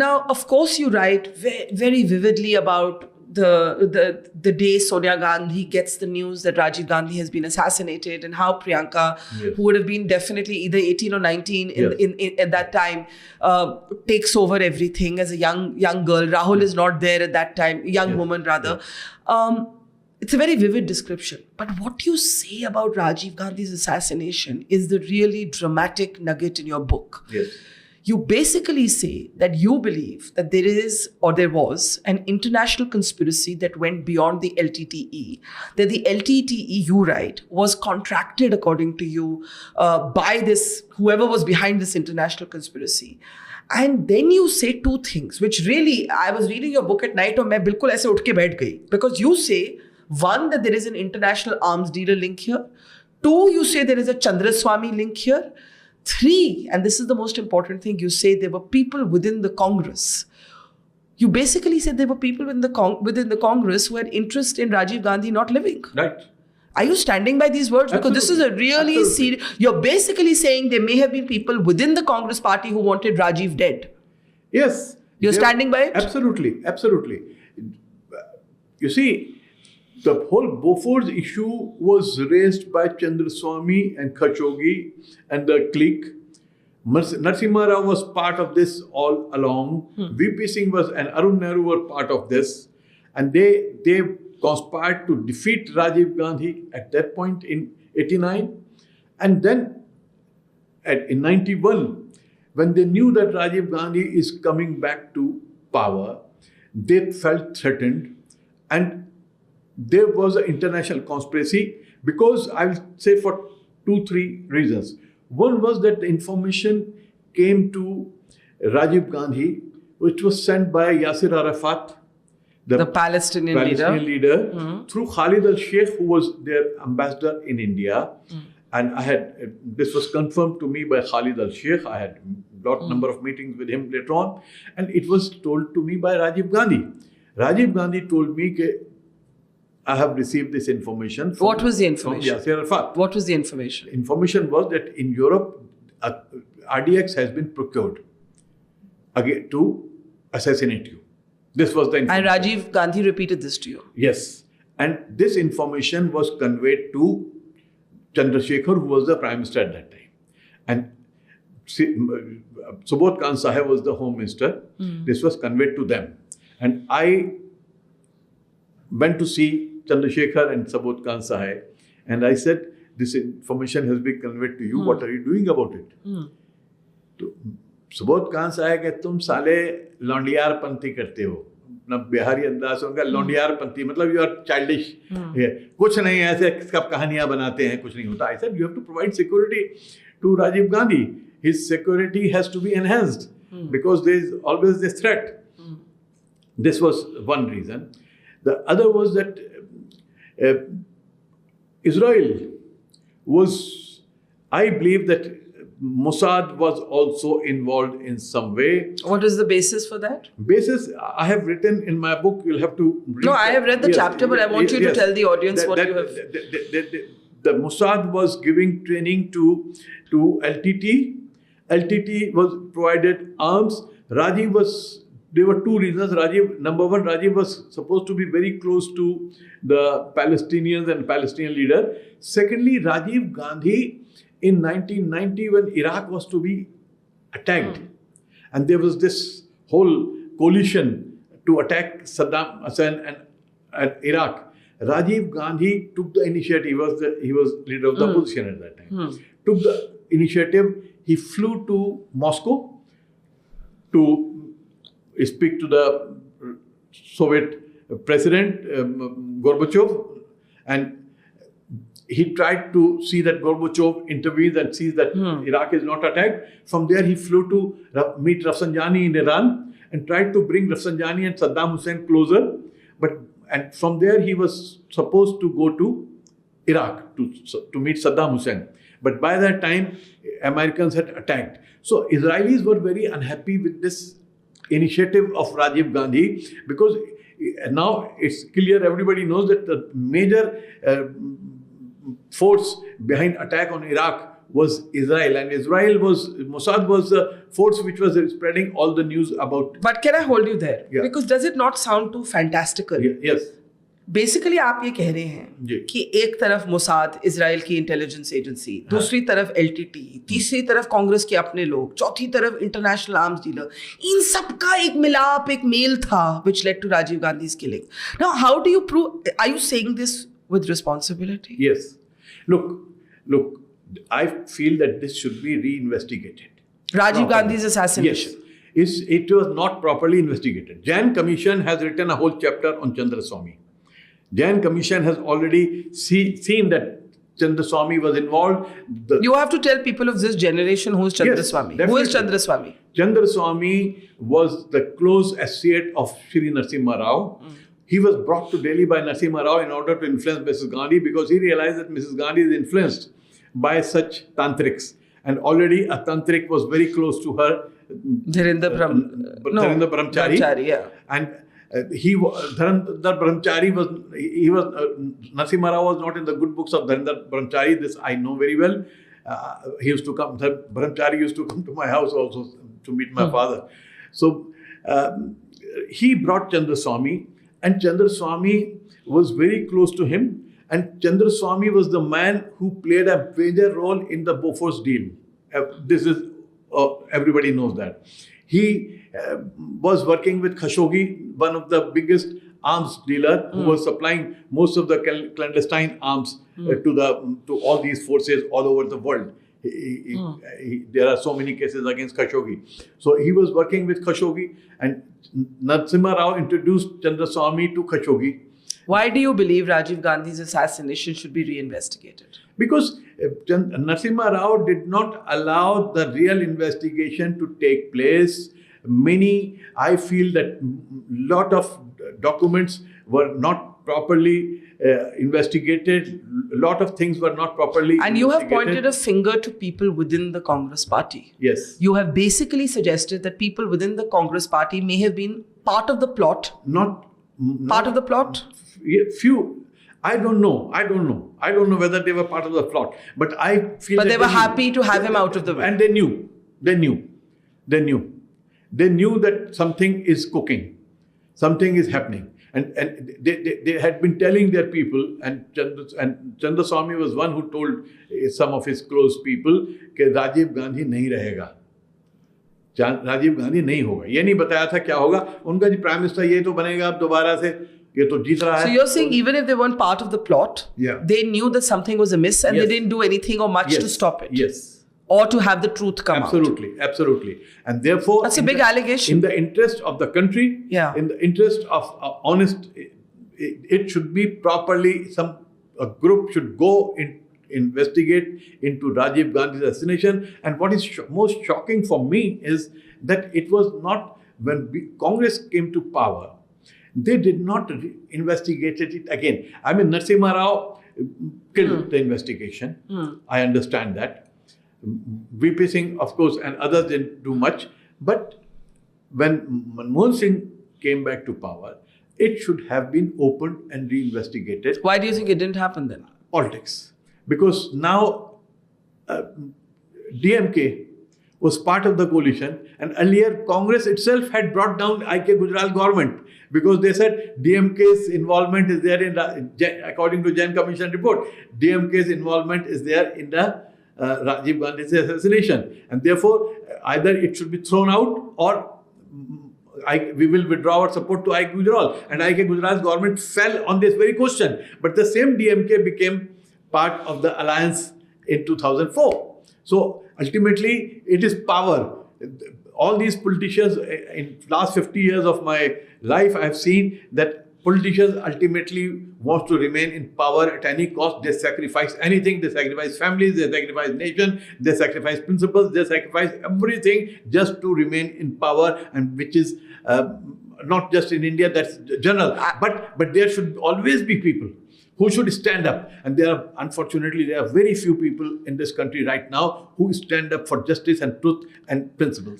Now, of course, you write very vividly about the day Sonia Gandhi gets the news that Rajiv Gandhi has been assassinated, and how Priyanka, who would have been definitely either 18 or 19 in at that time, takes over everything as a young girl. Rahul is not there at that time, young woman rather. It's a very vivid description. But what you say about Rajiv Gandhi's assassination is the really dramatic nugget in your book. Yes. You basically say that you believe that there is, or there was, an international conspiracy that went beyond the LTTE. That the LTTE, you write, was contracted, according to you, by this, whoever was behind this international conspiracy. And then you say two things, which really, I was reading your book at night and I bilkul aise utke baith gayi. Because you say, one, that there is an international arms dealer link here. Two, you say there is a Chandraswamy link here. Three, and this is the most important thing, you say there were people within the Congress. You basically said there were people within the Congress who had interest in Rajiv Gandhi not living. Right. Are you standing by these words? Because this is a really serious... You're basically saying there may have been people within the Congress party who wanted Rajiv dead. Yes. You're standing by it? Absolutely. Absolutely. You see, the whole Bofors issue was raised by Chandraswamy and Khashoggi and the clique. Narasimha Rao was part of this all along. VP Singh and Arun Nehru were part of this. And they conspired to defeat Rajiv Gandhi at that point in 89. And then in 91, when they knew that Rajiv Gandhi is coming back to power, they felt threatened. And there was an international conspiracy because I will say for 2-3 reasons. One was that the information came to Rajiv Gandhi, which was sent by Yasser Arafat, the Palestinian leader, through Khalid al-Sheikh, who was their ambassador in India. And this was confirmed to me by Khalid al-Sheikh. I had a number of meetings with him later on. And it was told to me by Rajiv Gandhi. Rajiv Gandhi told me that I have received this information. What was the information? From Yasser Arafat. What was the information? Information was that in Europe, RDX has been procured again to assassinate you. This was the information. And Rajiv Gandhi repeated this to you? Yes. And this information was conveyed to Chandrasekhar, who was the Prime Minister at that time. And Subodh Khan Sahib was the Home Minister. This was conveyed to them. And I went to see Chandrasekhar and Subodh Khan Sahib, and I said, this information has been conveyed to you, what are you doing about it? So, Subodh Khan Sahib said, tum sale लौंडियार पंथी करते हो, अपना बिहारी अंदाज से उनका लौंडियार पंथी, मतलब you are childish, कुछ नहीं ऐसे कब कहानियां बनाते हैं, कुछ नहीं होता. I said, you have to provide security to Rajiv Gandhi. His security has to be enhanced because there is always this threat. This was one reason. The other was that Israel was, I believe that Mossad was also involved in some way. What is the basis for that? Basis, I have written in my book, you'll have to read. No, I have read the chapter, but I want you to tell the audience what you have. The Mossad was giving training to LTT. LTT was provided arms. Rajiv was, there were two reasons. Number one, Rajiv was supposed to be very close to the Palestinians and Palestinian leader. Secondly, Rajiv Gandhi, in 1990, when Iraq was to be attacked, and there was this whole coalition to attack Saddam Hussein and Iraq, Rajiv Gandhi took the initiative. He was leader of the opposition at that time. Took the initiative. He flew to Moscow to speak to the Soviet president, Gorbachev, and he tried to see that Gorbachev intervenes and sees that Iraq is not attacked. From there, he flew to meet Rafsanjani in Iran and tried to bring Rafsanjani and Saddam Hussein closer. And from there, he was supposed to go to Iraq to meet Saddam Hussein. But by that time, Americans had attacked. So Israelis were very unhappy with this initiative of Rajiv Gandhi, because now it's clear, everybody knows that the major force behind attack on Iraq was Israel, and Mossad was the force which was spreading all the news about. But can I hold you there? Yeah. Because does it not sound too fantastical? Yes. Basically आप ये कह रहे हैं कि एक तरफ Mossad Israel की intelligence agency, दूसरी तरफ एलटीटी, तीसरी तरफ कांग्रेस के अपने लोग, चौथी तरफ इंटरनेशनल आर्म्स डीलर, इन सबका एक मिलाप, एक मेल था which led to Rajiv Gandhi's killing. Now, how do you prove? Are you saying this with responsibility? Yes. Look. I feel that this should be reinvestigated. Rajiv Gandhi's assassination. Yes. It was not properly investigated. Jain Commission has written a whole chapter on Chandraswamy. Jain Commission has already seen that Chandraswamy was involved. You have to tell people of this generation who is Chandraswamy. Yes, who is Chandraswamy? Chandraswamy was the close associate of Shri Narasimha Rao. He was brought to Delhi by Narasimha Rao in order to influence Mrs. Gandhi, because he realized that Mrs. Gandhi is influenced by such tantrics. And already a tantric was very close to her. Dhirendra Brahmachari. Yeah. And Dhirendra Brahmachari Narasimha Rao was not in the good books of Dhirendra Brahmachari. This I know very well. He used to come, Brahmachari used to come to my house also to meet my father. So he brought Chandraswamy, and Chandraswamy was very close to him. And Chandraswamy was the man who played a major role in the Bofors deal. This is, everybody knows that. He was working with Khashoggi, one of the biggest arms dealer, who was supplying most of the clandestine arms to all these forces all over the world. There are so many cases against Khashoggi. So he was working with Khashoggi, and Narasimha Rao introduced Chandraswamy to Khashoggi. Why do you believe Rajiv Gandhi's assassination should be reinvestigated? Because Narasimha Rao did not allow the real investigation to take place. I feel that lot of documents were not properly investigated. A lot of things were not properly And you have pointed a finger to people within the Congress party. Yes. You have basically suggested that people within the Congress party may have been part of the plot. Part of the plot? Few. I don't know whether they were part of the plot. But I feel But they were happy to have him out of the way. And they knew that something is cooking. Something is happening. And they had been telling their people, and Chandraswamy was one who told some of his close people that Rajiv Gandhi nahi rahega. Rajiv Gandhi नहीं होगा. ये नहीं बताया था क्या होगा. उनका जी prime minister ये तो बनेगा अब दोबारा से, ये तो जीत रहा है. So you're saying even if they weren't part of the plot, they knew that something was amiss and they didn't do anything or much to stop it. Yes. Or to have the truth come out. Absolutely. And therefore, that's a big allegation. In the interest of the country, in the interest of honest, it should be properly, a group should go investigate into Rajiv Gandhi's assassination. And what is most shocking for me is that it was not, when Congress came to power, they did not investigate it again. I mean, Narasimha Rao killed the investigation. I understand that. VP Singh, of course, and others didn't do much. But when Manmohan Singh came back to power, it should have been opened and reinvestigated. Why do you think it didn't happen then? Politics. Because now DMK was part of the coalition, and earlier Congress itself had brought down I.K. Gujral government because they said DMK's involvement is there according to Jain Commission report, DMK's involvement is there in the Rajiv Gandhi's assassination, and therefore either it should be thrown out or we will withdraw our support to I.K. Gujral, and I.K. Gujral's government fell on this very question. But the same DMK became part of the alliance in 2004. So ultimately, it is power. All these politicians, in last 50 years of my life, I have seen that politicians ultimately want to remain in power at any cost. They sacrifice anything. They sacrifice families. They sacrifice nation. They sacrifice principles. They sacrifice everything just to remain in power, and which is not just in India. That's general. But there should always be people who should stand up. And unfortunately, there are very few people in this country right now who stand up for justice and truth and principles.